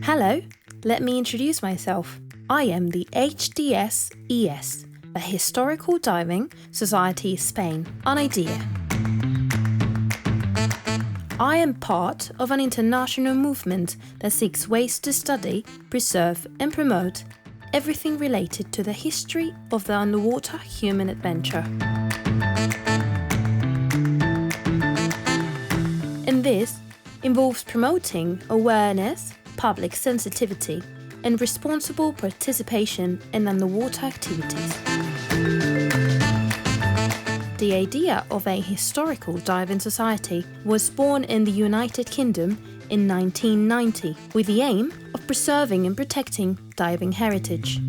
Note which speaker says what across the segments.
Speaker 1: Hello, let me introduce myself. I am the HDS ES, the Historical Diving Society Spain, an idea. I am part of an international movement that seeks ways to study, preserve and promote everything related to the history of the underwater human adventure. And this involves promoting awareness, public sensitivity, and responsible participation in underwater activities. The idea of a historical diving society was born in the United Kingdom in 1990 with the aim of preserving and protecting diving heritage.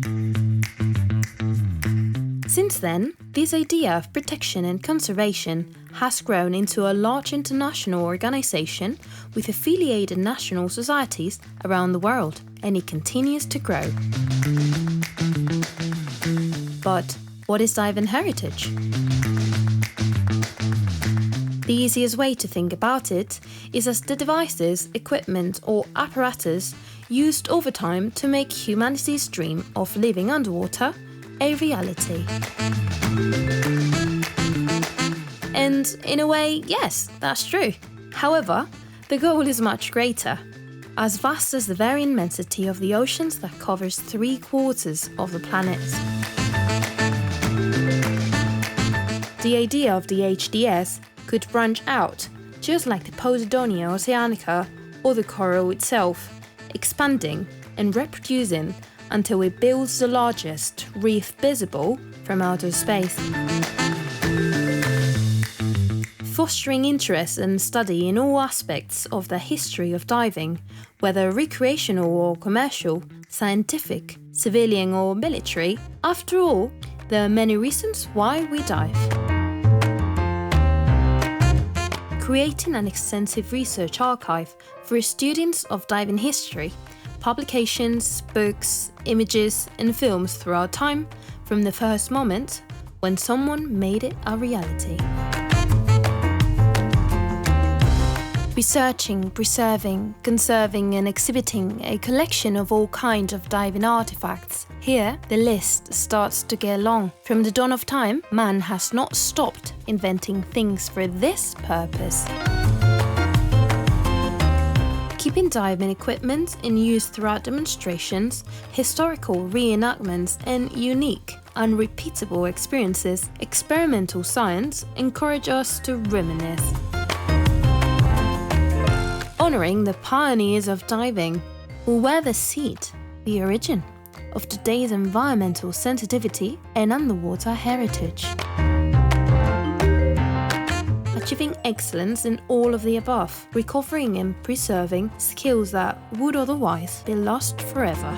Speaker 1: Since then, this idea of protection and conservation has grown into a large international organization with affiliated national societies around the world, and it continues to grow. But what is diving heritage? The easiest way to think about it is as the devices, equipment or apparatus used over time to make humanity's dream of living underwater a reality. And in a way, yes, that's true. However, the goal is much greater. As vast as the very immensity of the oceans that covers 3/4 of the planet. The idea of the HDS could branch out, just like the Posidonia oceanica or the coral itself, expanding and reproducing until it builds the largest reef visible from outer space. Fostering interest and study in all aspects of the history of diving, whether recreational or commercial, scientific, civilian or military, after all, there are many reasons why we dive. Creating an extensive research archive for students of diving history, publications, books, images and films throughout time, from the first moment when someone made it a reality. Researching, preserving, conserving and exhibiting a collection of all kinds of diving artifacts. Here, the list starts to get long. From the dawn of time, man has not stopped inventing things for this purpose. Keeping diving equipment in use throughout demonstrations, historical reenactments and unique, unrepeatable experiences, experimental science encourage us to reminisce. Honouring the pioneers of diving who were the seed, the origin, of today's environmental sensitivity and underwater heritage. Achieving excellence in all of the above, recovering and preserving skills that would otherwise be lost forever.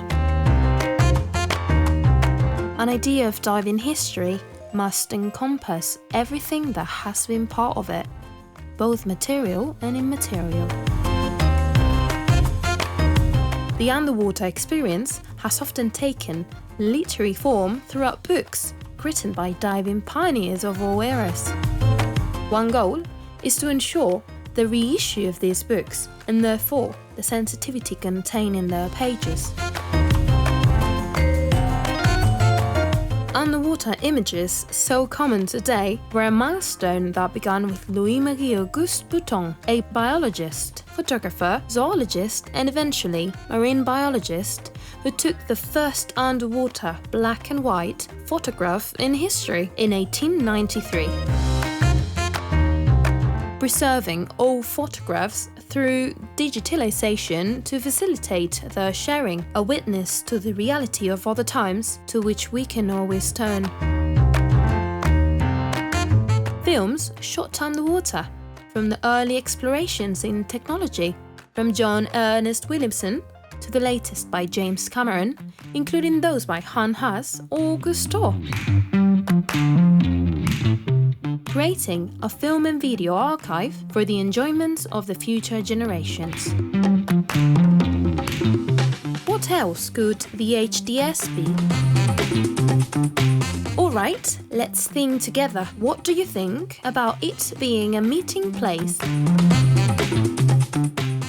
Speaker 1: An idea of diving history must encompass everything that has been part of it, both material and immaterial. The underwater experience has often taken literary form throughout books written by diving pioneers of all eras. One goal is to ensure the reissue of these books and therefore the sensitivity contained in their pages. Underwater images, so common today, were a milestone that began with Louis-Marie Auguste Bouton, a biologist, photographer, zoologist and eventually marine biologist who took the first underwater black and white photograph in history in 1893. Preserving all photographs through digitalization to facilitate their sharing, a witness to the reality of other times to which we can always turn. Films shot underwater, from the early explorations in technology, from John Ernest Williamson to the latest by James Cameron, including those by Lotte Haas or Cousteau. Creating a film and video archive for the enjoyment of the future generations. What else could the HDS be? Alright, let's think together. What do you think about it being a meeting place?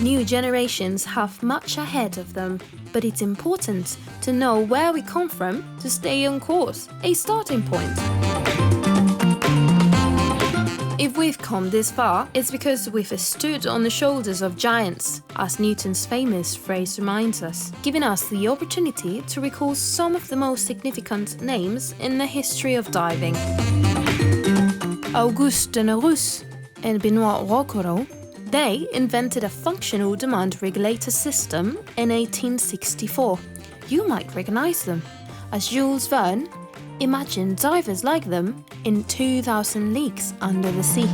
Speaker 1: New generations have much ahead of them, but it's important to know where we come from to stay on course, a starting point. If we've come this far, it's because we've stood on the shoulders of giants, as Newton's famous phrase reminds us, giving us the opportunity to recall some of the most significant names in the history of diving. Auguste Denayrouze and Benoît Rouquayrol, they invented a functional demand regulator system in 1864. You might recognize them, as Jules Verne imagined divers like them in 2,000 Leagues Under the Sea.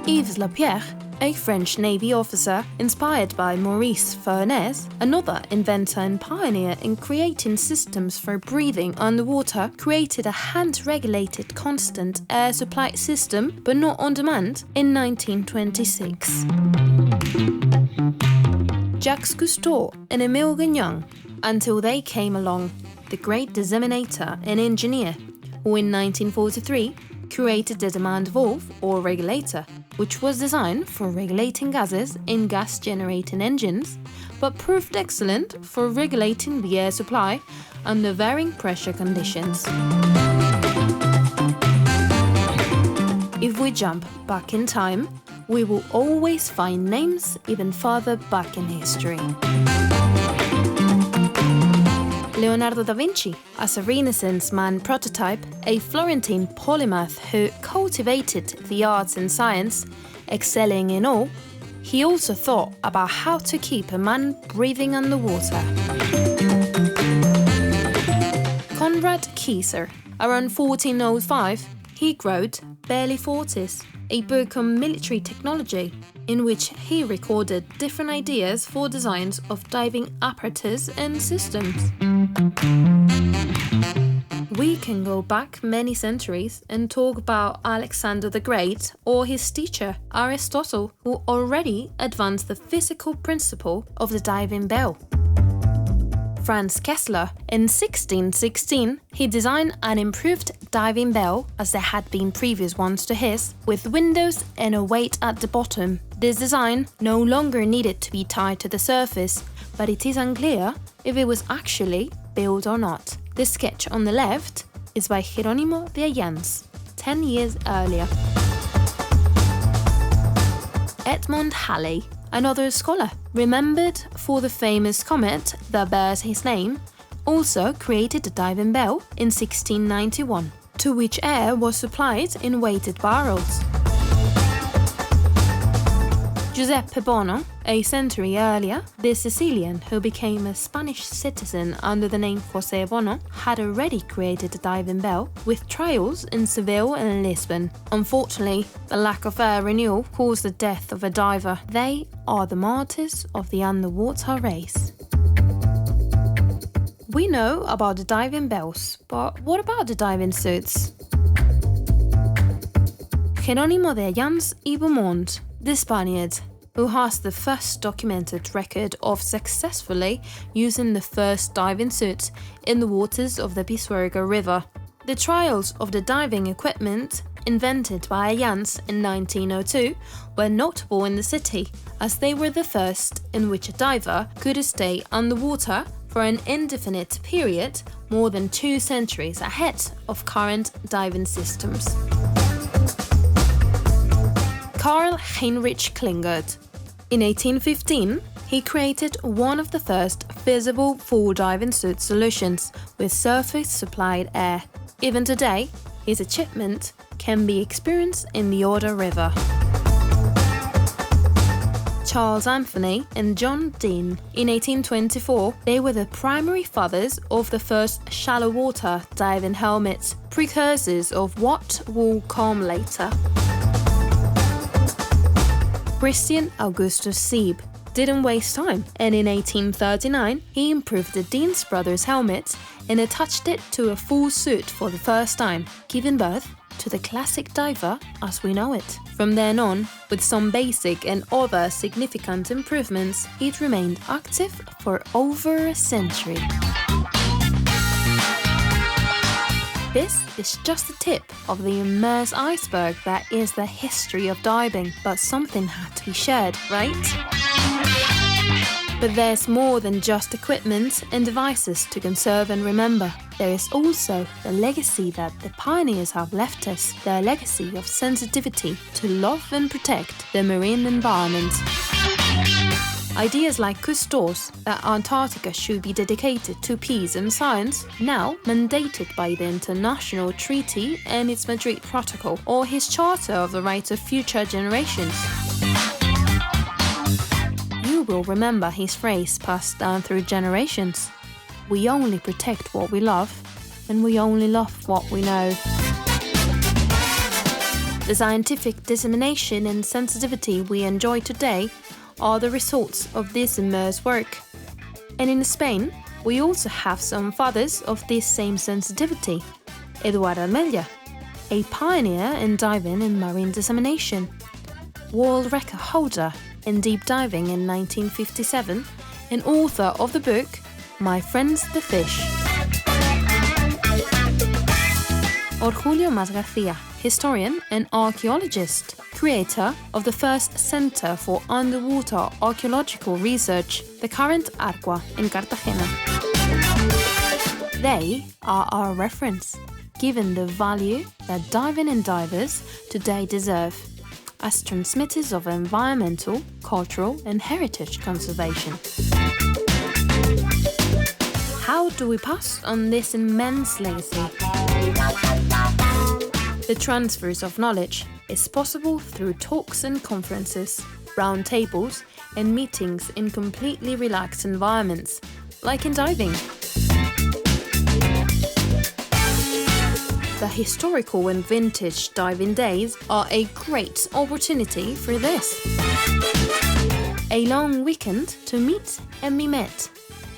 Speaker 1: Yves Le Prieur, a French Navy officer inspired by Maurice Fernez, another inventor and pioneer in creating systems for breathing underwater, created a hand-regulated constant air supply system, but not on demand, in 1926. Jacques Cousteau and Émile Gagnan, until they came along, the great disseminator and engineer, who in 1943 created the demand valve or regulator, which was designed for regulating gases in gas-generating engines, but proved excellent for regulating the air supply under varying pressure conditions. If we jump back in time, we will always find names even further back in history. Leonardo da Vinci, as a Renaissance man prototype, a Florentine polymath who cultivated the arts and science, excelling in all, he also thought about how to keep a man breathing underwater. Konrad Kyeser, around 1405, he wrote Barely Forties, a book on military technology, in which he recorded different ideas for designs of diving apparatus and systems. We can go back many centuries and talk about Alexander the Great or his teacher Aristotle, who already advanced the physical principle of the diving bell. Franz Kessler, in 1616, he designed an improved diving bell, as there had been previous ones to his, with windows and a weight at the bottom. This design no longer needed to be tied to the surface, but it is unclear if it was actually built or not. The sketch on the left is by Jerónimo de Ayanz, 10 years earlier. Edmond Halley, another scholar, remembered for the famous comet that bears his name, also created the diving bell in 1691, to which air was supplied in weighted barrels. Giuseppe Bono, a century earlier, the Sicilian who became a Spanish citizen under the name José Bono, had already created a diving bell, with trials in Seville and Lisbon. Unfortunately, the lack of air renewal caused the death of a diver. They are the martyrs of the underwater race. We know about the diving bells, but what about the diving suits? Jerónimo de Ayanz y Beaumont, the Spaniard, who has the first documented record of successfully using the first diving suit in the waters of the Pisuerga River. The trials of the diving equipment, invented by Ayanz in 1902, were notable in the city, as they were the first in which a diver could stay underwater for an indefinite period, more than 2 centuries ahead of current diving systems. Karl Heinrich Klingert. In 1815, he created one of the first feasible full diving suit solutions with surface-supplied air. Even today, his achievement can be experienced in the Oder River. Charles Anthony and John Deane. In 1824, they were the primary fathers of the first shallow water diving helmets, precursors of what will come later. Christian Augustus Siebe didn't waste time, and in 1839 he improved the Deane's brothers' helmet and attached it to a full suit for the first time, giving birth to the classic diver as we know it. From then on, with some basic and other significant improvements, it remained active for over a century. This is just the tip of the immense iceberg that is the history of diving, but something had to be shared, right? But there's more than just equipment and devices to conserve and remember. There is also the legacy that the pioneers have left us, their legacy of sensitivity to love and protect the marine environment. Ideas like Cousteau's that Antarctica should be dedicated to peace and science, now mandated by the International Treaty and its Madrid Protocol, or his Charter of the Rights of Future Generations. You will remember his phrase passed down through generations. We only protect what we love, and we only love what we know. The scientific dissemination and sensitivity we enjoy today are the results of this immense work. And in Spain, we also have some fathers of this same sensitivity. Eduard Admetlla, a pioneer in diving and marine dissemination, world record holder in deep diving in 1957, and author of the book My Friends the Fish. Or Julio Mas García, historian and archaeologist, creator of the first Center for Underwater Archaeological Research, the current ARCUA in Cartagena. They are our reference, given the value that diving and divers today deserve, as transmitters of environmental, cultural and heritage conservation. How do we pass on this immense legacy? The transfers of knowledge is possible through talks and conferences, round tables and meetings in completely relaxed environments, like in diving. The historical and vintage diving days are a great opportunity for this. A long weekend to meet and be met,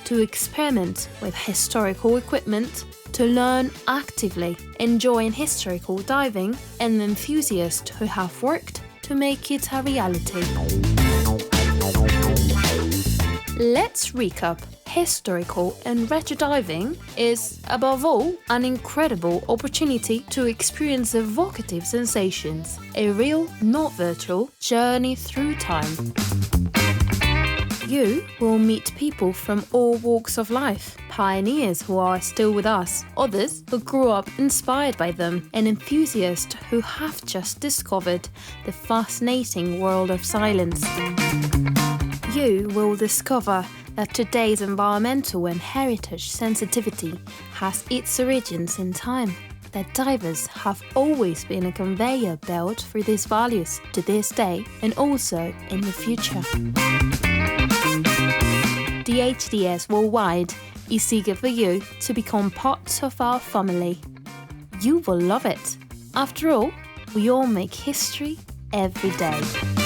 Speaker 1: to experiment with historical equipment, to learn actively, enjoying historical diving, and enthusiasts who have worked to make it a reality. Let's recap. Historical and retro diving is, above all, an incredible opportunity to experience evocative sensations, a real, not virtual, journey through time. You will meet people from all walks of life, pioneers who are still with us, others who grew up inspired by them, and enthusiasts who have just discovered the fascinating world of silence. You will discover that today's environmental and heritage sensitivity has its origins in time, that divers have always been a conveyor belt for these values to this day and also in the future. The HDS Worldwide is eager for you to become part of our family. You will love it. After all, we all make history every day.